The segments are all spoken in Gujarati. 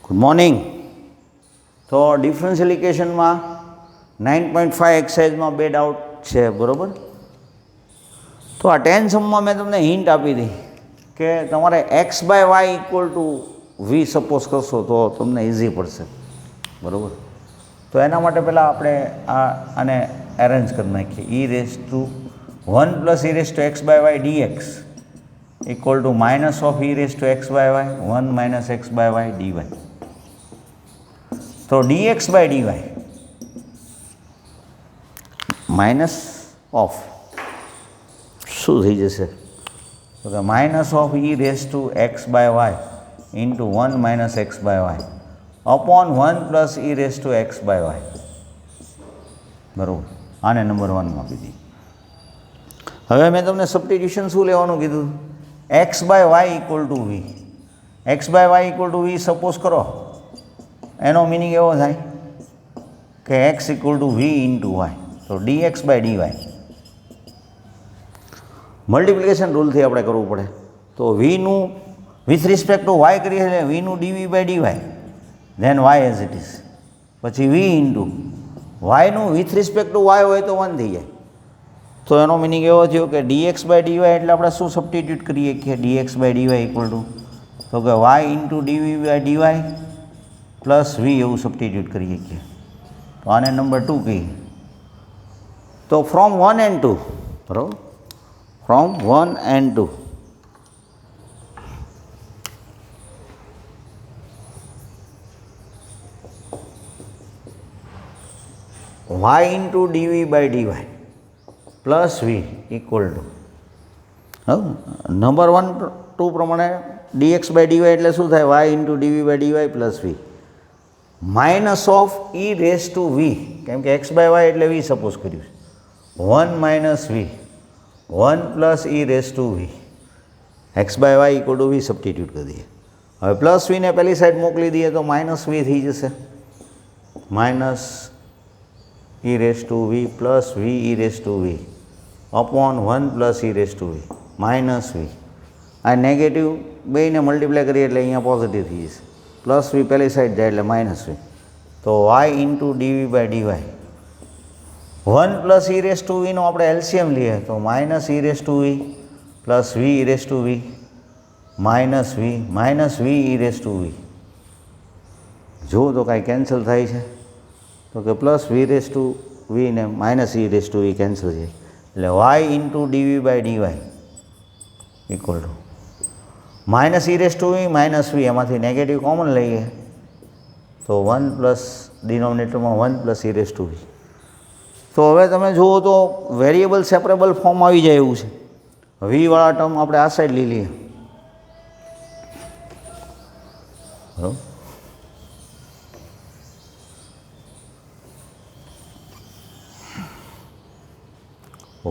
Good morning. તો ડિફરન્શિયલ ઇક્વેશનમાં 9.5 એક્સરસાઇઝમાં 2 ડાઉટ છે, બરાબર. તો આ 10 સમમાં મેં તમને હિન્ટ આપી હતી કે તમારે x/y equal to v suppose કરશો તો તમને ઇઝી પડશે, બરાબર. તો એના માટે પહેલાં આપણે આને એરેન્જ કરી નાખીએ. e⁻1 + e⁻x/y dx equal to minus of e⁻x/y 1 - x/y dy. તો dx/dy માઇનસ ઓફ શું થઈ જશે? તો કે minus of e⁻x/y into 1 - x/y upon 1 + e⁻x/y, બરાબર. આને નંબર 1 માં આપી દી. હવે મેં તમને સબસ્ટિટ્યુશન શું લેવાનું કીધું? x/y equal to v. x/y equal to v suppose કરો, એનો મિનિંગ એવો થાય કે x equal to v into y. તો dx/dy મલ્ટિપ્લિકેશન રૂલથી આપણે કરવું પડે. તો vનું વિથ રિસ્પેક્ટ ટુ y કરીએ એટલે vનું dv/dy, then y as it is, પછી v ઇન્ટુ yનું વિથ રિસ્પેક્ટ ટુ y હોય તો 1 થઈ જાય. તો એનો મિનિંગ એવો થયો કે dx/dy એટલે આપણે શું સબસ્ટિટ્યુટ કરીએ કે dx/dy ઇક્વલ ટુ, તો કે y into dv/dy plus v એવું સબસ્ટિટ્યુટ કરીએ છીએ. તો આને નંબર 2 કહીએ. તો ફ્રોમ 1 and 2, બરાબર, from 1 and 2 y into dv/dy plus v equal to number 1 2 પ્રમાણે dx/dy એટલે શું થાય? y into dv/dy plus v minus of e⁻v, કેમ કે x/y એટલે v સપોઝ કર્યું છે, 1 - v 1 + e⁻v x/y equal to v substitute કરી દઈએ. હવે પ્લસ વીને પહેલી સાઈડ મોકલી દઈએ તો માઇનસ v થઈ જશે. Minus e⁻v plus v e⁻v upon 1 + e⁻v minus v. આ નેગેટિવ બેને મલ્ટીપ્લાય કરીએ એટલે અહીંયા પોઝિટિવ થઈ જશે. પ્લસ v પહેલી સાઈડ જાય એટલે માઇનસ v. તો y ઇન્ટુ dv/dy 1 + e⁻vનો આપણે એલસીએમ લઈએ તો minus e⁻v plus v e⁻v minus v e⁻v. જુઓ તો કાંઈ કેન્સલ થાય છે? તો કે પ્લસ v⁻v ને માઇનસ e⁻v કેન્સલ છે, એટલે y into dv/dy equal to minus e⁻v minus v, એમાંથી નેગેટિવ કોમન લઈએ તો 1 પ્લસ ડિનોમિનેટરમાં 1 + e⁻v. તો હવે તમે જુઓ તો વેરિયેબલ સેપરેબલ ફોર્મ આવી જાય એવું છે. વીવાળા ટર્મ આપણે આ સાઈડ લઈ લઈએ, બરાબર.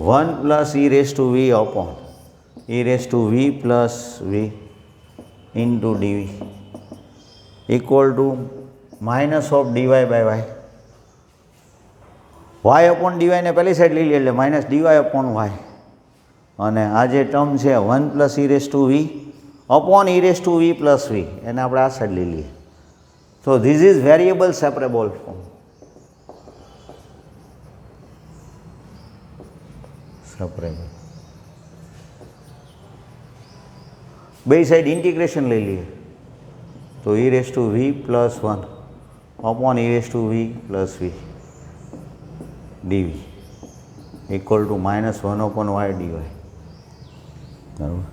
One plus e⁻v upon e⁻v plus v into dv equal to minus of dy/y. y upon dy ને પહેલી સાઈડ લઈ લઈએ એટલે માઇનસ dy અપોન y, અને આ જે ટર્મ છે 1 + e⁻v upon e⁻v plus v, એને આપણે આ સાઈડ લઈ લઈએ. તો this is variable separable form. Separable બે સાઈડ ઇન્ટિગ્રેશન લઈ લઈએ તો e⁻v plus 1 upon e⁻v plus v dv equal to -1 upon y dy, બરાબર.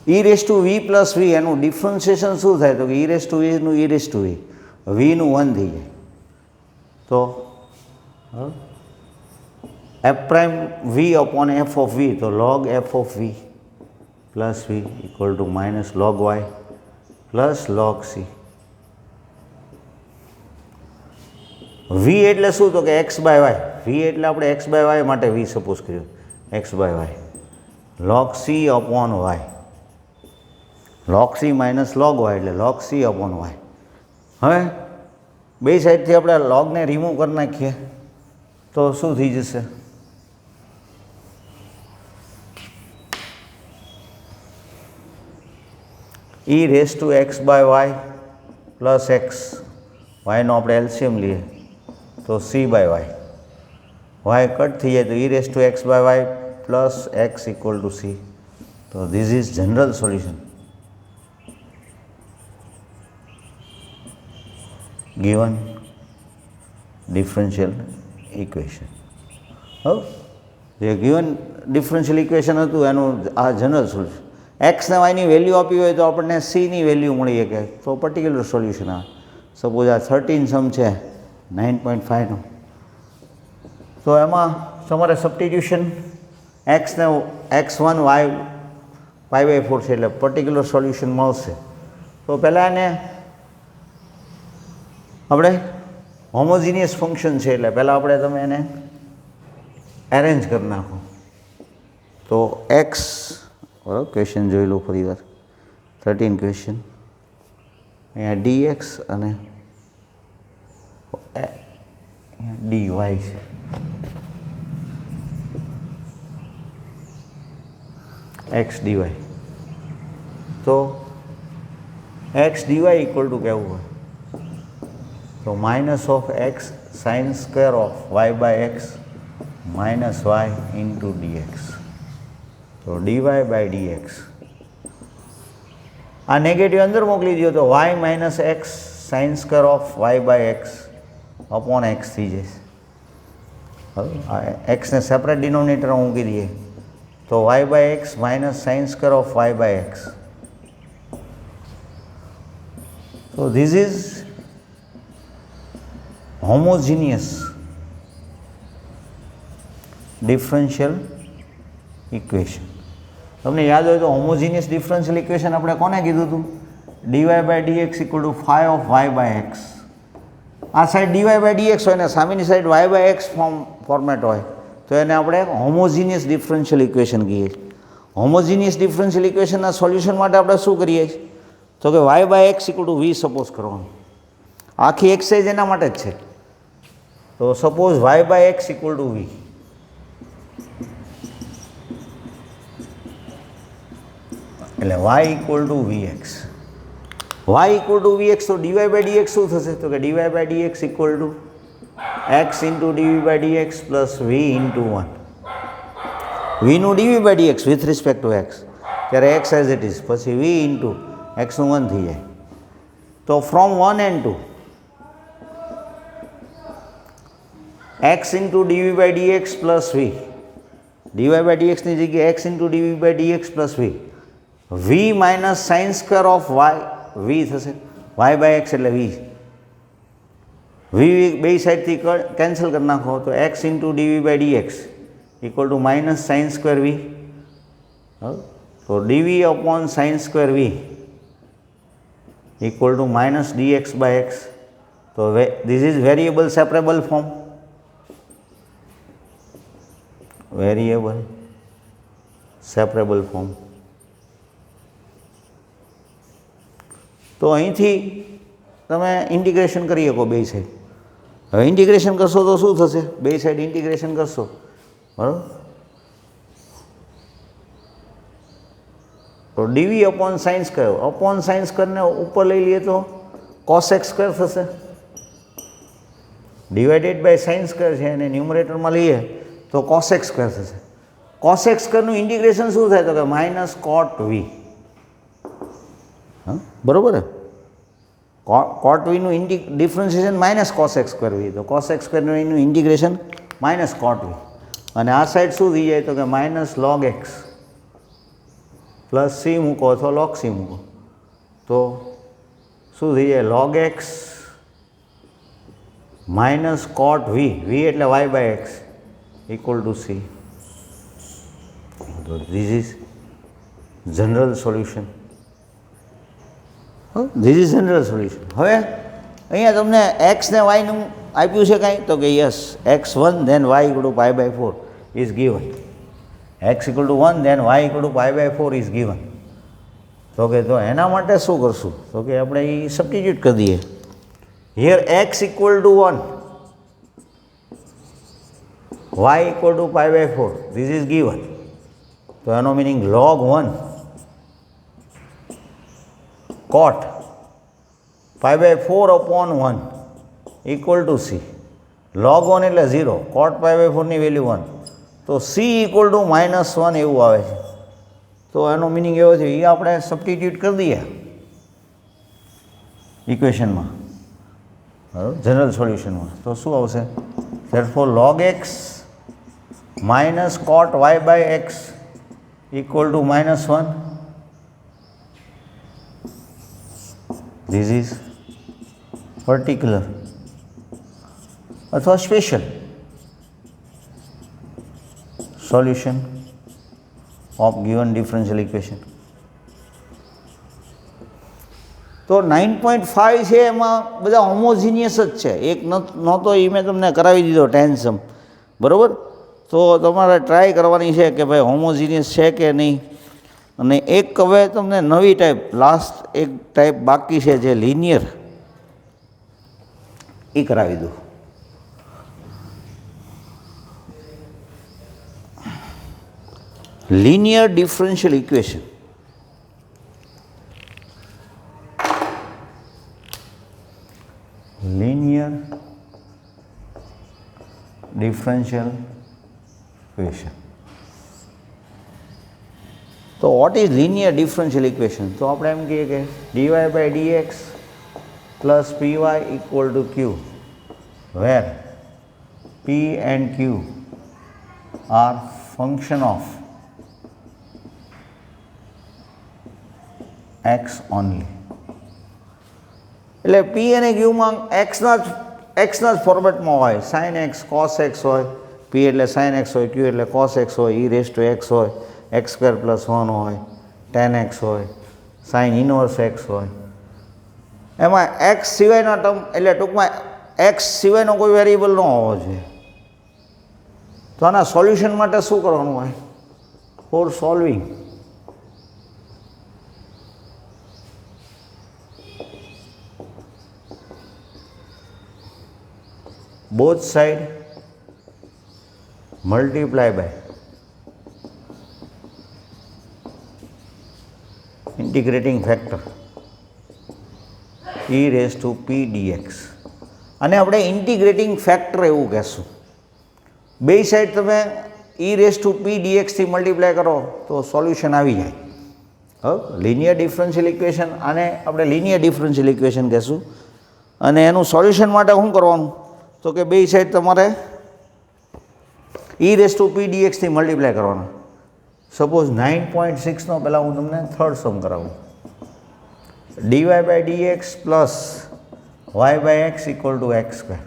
e⁻v પ્લસ v એનું ડિફરન્શિએશન શું થાય? તો કે e⁻vનું e⁻v vનું 1 થઈ જાય. તો f' v upon f of v, તો log f of v plus v equal to minus log y plus log c. v એટલે શું? તો કે x/y. v એટલે આપણે x/y માટે v સપોઝ કર્યું, x/y log c upon y, log c minus log y એટલે log c અપોન y. હવે બે સાઈડથી આપણે લોગને રિમૂવ કરી નાખીએ તો શું થઈ જશે? e raise to x by y plus x, વાયનો આપણે એલસીએમ લઈએ તો c by y, y cut થઈ જાય તો e raise to x by y plus x equal to c. તો this is general solution given differential equation. હવે જે ગિવન ડિફરન્શિયલ ઇક્વેશન હતું એનું આ જનરલ સોલ્યુશન. એક્સ ને વાયની વેલ્યુ આપી હોય તો આપણને સીની વેલ્યુ મળી શકે તો પર્ટિક્યુલર સોલ્યુશન આ. સપોઝ આ 13 સમ છે 9.5નું, તો એમાં તમારે સબસ્ટિટ્યુશન એક્સને x1 y π/4 છે એટલે પર્ટિક્યુલર સોલ્યુશન મળશે. તો પહેલાં એને આપણે હોમોજીનિયસ ફંક્શન છે એટલે પહેલાં આપણે તમે એને એરેન્જ કરી નાખો. તો એક્સ, બરાબર, ક્વેશ્ચન જોઈ લો ફરી વાર. 13 ક્વેશ્ચન, અહીંયા dx અને dy છે. એક્સ dy, તો એક્સ dy ઇક્વલ ટુ કેવું હોય તો minus of x sine square of y by x minus y into dx. તો dy બાય dx, આ નેગેટિવ અંદર મોકલી દો તો y minus x sine square of y by x upon x થઈ જશે. હવે આ એક્સને સેપરેટ ડિનોમિનેટરમાં મૂકી દઈએ તો y by x minus sine square of y by x. તો this is homogeneous differential equation. તમને યાદ હોય તો હોમોજીનિયસ ડિફરન્શિયલ ઇક્વેશન આપણે કોને કીધું હતું? dy by dx equal to phi of y by x. આ સાઈડ dy બાય dx હોય ને સામેની side y by x format હોય તો એને આપણે હોમોજીનિયસ ડિફરન્શિયલ ઇક્વેશન કહીએ છીએ. હોમોજીનિયસ ડિફરન્શિયલ ઇક્વેશનના સોલ્યુશન માટે આપણે શું કરીએ છીએ તો કે y by x equal to v suppose કરવાનું. આખી એક્સરસાઇઝ એના માટે જ છે. તો suppose y by x equal to v, એટલે y equal to v x. Y equal to v x તો dy બાય dx શું થશે તો કે dy by dx equal to x into dv by dx plus v into 1. વીનું dv by dx with respect to x, ત્યારે એક્સ એઝ ઇટ ઇઝ, પછી વી ઇન્ટુ એક્સનું 1 થઈ જાય. તો from 1 and 2 x into dv by dx plus v, dy by ડીએક્સની જગ્યાએ x into dv by dx plus v, v minus sine square of y, v થશે વાય બાય એક્સ એટલે વી, વી બે સાઈડથી કેન્સલ કરી નાખો તો x into dv by dx equal to minus sine square v. તો dv upon sine square v equal to minus dx by x. તો this is variable separable form, variable separable form. તો અહીંથી તમે ઇન્ટિગ્રેશન કરી શકો બે સાઈડ. હવે ઇન્ટિગ્રેશન કરશો તો શું થશે? બે સાઈડ ઇન્ટિગ્રેશન કરશો, બરાબર, તો dv upon sine square, upon sine સ્ક્વેરને ઉપર લઈ લઈએ તો કોસેક સ્ક્વેર થશે, ડિવાઇડેડ બાય સાઇન સ્ક્વેર છે અને ન્યુમરેટરમાં લઈએ તો કોસેક સ્ક્વેર થશે. કોસેક સ્ક્વેરનું ઇન્ટિગ્રેશન શું થાય તો કે માઇનસ કોટ વી. હા, બરાબર ને? કોટ વીનું differentiation minus cosec square v, તો કોસેક સ્ક્વેરનું ઇન્ટિગ્રેશન માઇનસ કોટ વી. અને આ સાઈડ શું થઈ જાય તો કે minus log x plus c મૂકો અથવા લોગ સી મૂકો તો શું થઈ જાય log x minus cot v, v એટલે y by x equal to c. તો this is general solution. This is general solution. હવે અહીંયા તમને એક્સ ને વાયનું આપ્યું છે કાંઈ તો કે yes x1 then y equal to pi by 4 is given, x equal to 1 then y equal to pi by 4 is given. તો કે તો એના માટે શું કરશું તો કે આપણે એ સબસ્ટિટ્યુટ કરી દઈએ. Here x equal to 1, y equal to pi by 4, this is given. તો એનો meaning log 1 cot pi/4/1 equal to c. log 1 એટલે 0, cot pi/4 ની વેલ્યુ 1, તો c equal to -1 એવું આવે છે. તો એનો મિનિંગ એવો છે, એ આપણે સબસ્ટિટ્યુટ કરી દઈએ ઇક્વેશનમાં, બરાબર, જનરલ સોલ્યુશનમાં. તો શું આવશે? therefore log x minus cot y/x equal to -1. This is particular અથવા special solution of given differential equation. તો 9.5 છે એમાં બધા હોમોજીનિયસ જ છે. એક નહોતો એ મેં તમને કરાવી દીધો ટેન્સમ, બરાબર. તો તમારે ટ્રાય કરવાની છે કે ભાઈ હોમોજીનિયસ છે કે નહીં. અને એક હવે તમને નવી ટાઈપ, લાસ્ટ એક ટાઈપ બાકી છે જે લિનિયર, એ કરાવી દો. linear differential equation. Linear differential equation. તો what is linear differential equation? તો આપણે એમ કહીએ કે dy/dx plus py equal to q, where p and q are function of x only. એટલે p અને q માં xના જ ફોર્મેટમાં હોય. sin x cos x હોય, p એટલે sin x હોય, q એટલે cos x હોય, e⁻x હોય, x² + 1 હોય, tan x હોય, sin inverse x હોય. એમાં x સિવાયના ટર્મ, એટલે ટૂંકમાં x સિવાયનો કોઈ વેરિયેબલ ન હોવો જોઈએ. તો આના સોલ્યુશન માટે શું કરવાનું હોય? For solving both side multiply by integrating factor e⁻p dx. અને આપણે ઇન્ટિગ્રેટિંગ ફેક્ટર એવું કહેશું. બે સાઈડ તમે e⁻p dx થી મલ્ટીપ્લાય કરો તો સોલ્યુશન આવી જાય. લિનિયર ડિફરન્શિયલ ઇક્વેશન, આને આપણે લિનિયર ડિફરન્શિયલ ઇક્વેશન કહેશું. અને એનું સોલ્યુશન માટે શું કરવાનું? તો કે બે સાઈડ તમારે e⁻p dx થી મલ્ટીપ્લાય કરવાના. સપોઝ 9.6નો પહેલાં હું તમને થર્ડ સમ કરાવું. dy/dx plus y/x equal to x².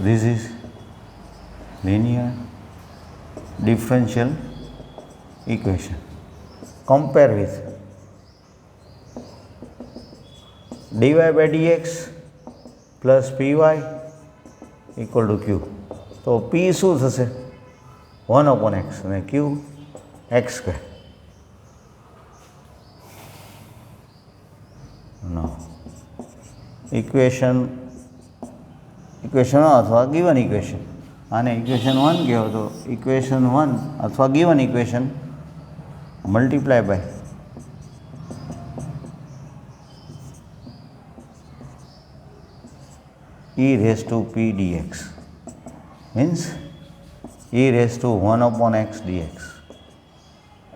This is linear differential equation. Compare with dy/dx plus py equal to q. તો p શું થશે? 1/x અને q x². નો ઇક્વેશન અથવા ગિવન ઇક્વેશન, આને ઇક્વેશન 1 કહેવો તો ઇક્વેશન 1 અથવા given equation multiply by e⁻p dx means e⁻1/x dx.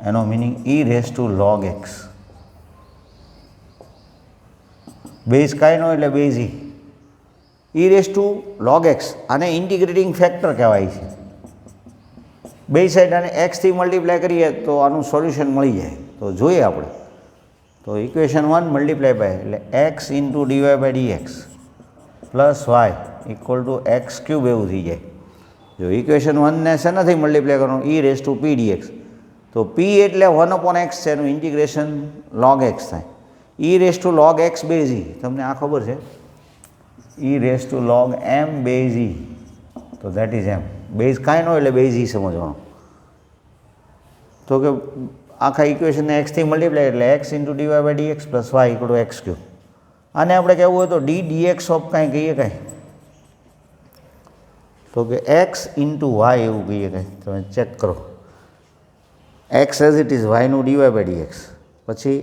એનો મિનિંગ e⁻log x. બેઝ કાંઈ ન એટલે બેઝ e⁻log x. આને ઇન્ટિગ્રેટિંગ ફેક્ટર કહેવાય છે. બે સાઈડ આને એક્સથી મલ્ટીપ્લાય કરીએ તો આનું સોલ્યુશન મળી જાય. તો જોઈએ આપણે. તો ઇક્વેશન 1 મલ્ટીપ્લાય બાય એટલે x into dy/dx plus y equal to x³ એવું થઈ જાય. જો ઇક્વેશન 1ને શેનાથી મલ્ટીપ્લાય કરવાનું? e⁻p dx. તો p એટલે 1/x છે, એનું ઇન્ટિગ્રેશન log x થાય. e⁻log x બેઝ e, તમને આ ખબર છે, e⁻log m બેઝ e. તો દેટ ઇઝ m. બેઝ કાંઈ ન એટલે બેઝ e સમજવાનું. તો કે આખા ઇક્વેશનને એક્સથી મલ્ટીપ્લાય એટલે x into dy/dx plus y equal to x³. આને આપણે કહેવું હોય તો d dx ઓફ કાંઈ કહીએ કાંઈ. તો કે એક્સ ઇન્ટુ વાય એવું કહીએ કંઈ, તમે ચેક કરો. એક્સ એઝ ઇટ ઇઝ, વાયનું ડીવાય બાય ડીએક્સ, પછી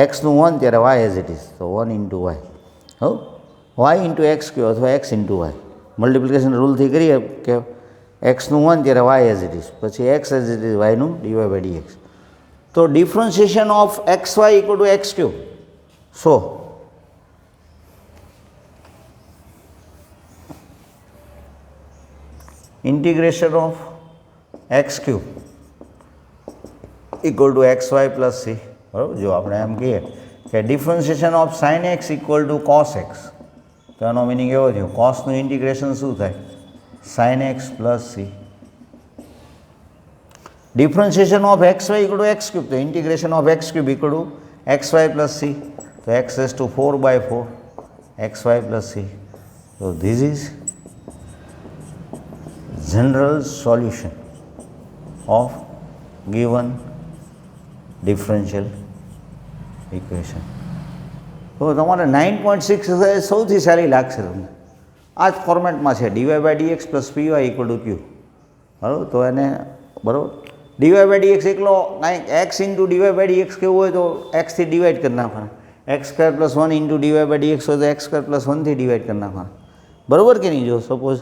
એક્સનું 1 ત્યારે વાય એઝ ઇટ ઇઝ, તો 1 ઇન્ટુ વાય. હો, વાય ઇન્ટુ એક્સ કયો અથવા એક્સ ઇન્ટુ વાય, મલ્ટિપ્લિકેશન રૂલથી કરીએ કે એક્સનું 1 ત્યારે વાય એઝ ઇટ ઇઝ, પછી એક્સ એઝ ઇટ ઇઝ વાયનું ડીવાય બાય ડીએક્સ. તો differentiation of x y equal to x cube. So integration of x cube equal to xy plus c. બરાબર, જો આપણે એમ કહીએ કે differentiation of sine x equal to cos x, તો એનો મિનિંગ એવો થયો, કોસનું ઇન્ટિગ્રેશન શું થાય, sine x plus c. Differentiation of x y equal to x cube, તો integration of x cube equal to x y plus c, તો x raise to 4/4 x y plus c. તો this is general solution of given differential equation. તો તમારે 9.6 સૌથી સારી લાગશે તમને. આ જ ફોર્મેટમાં છે, dy by dx plus p y equal to q. બરાબર, તો એને બરાબર ડીવાય બાય ડીએક્સ એકલો કાંઈક x into dy by dx કેવું હોય તો એક્સથી ડિવાઈડ કરી નાખવાના, x square plus 1 into dy by dx હોય તો એક્સ સ્ક્વેર પ્લસ 1થી ડિવાઈડ કરી નાખવાના. બરાબર કે નહીં? જો સપોઝ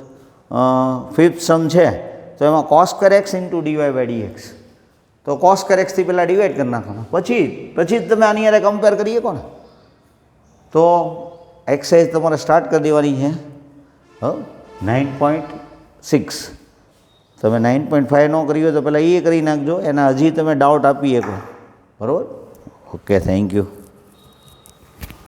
ફિફ્થ સમ છે તો એમાં cos square x into dy by dx, તો કોસ સ્ક્વેર એક્સથી પહેલાં ડિવાઈડ કરી નાખવાના, પછી જ તમે આની યારે કમ્પેર કરી શકો ને. તો એક્સરસાઇઝ તમારે સ્ટાર્ટ કરી દેવાની છે. 9.6 તમે 9.5 ન કરી હોય તો પહેલાં એ કરી નાખજો, એના હજી તમે ડાઉટ આપી શકો. બરાબર, ઓકે, થેન્ક યુ.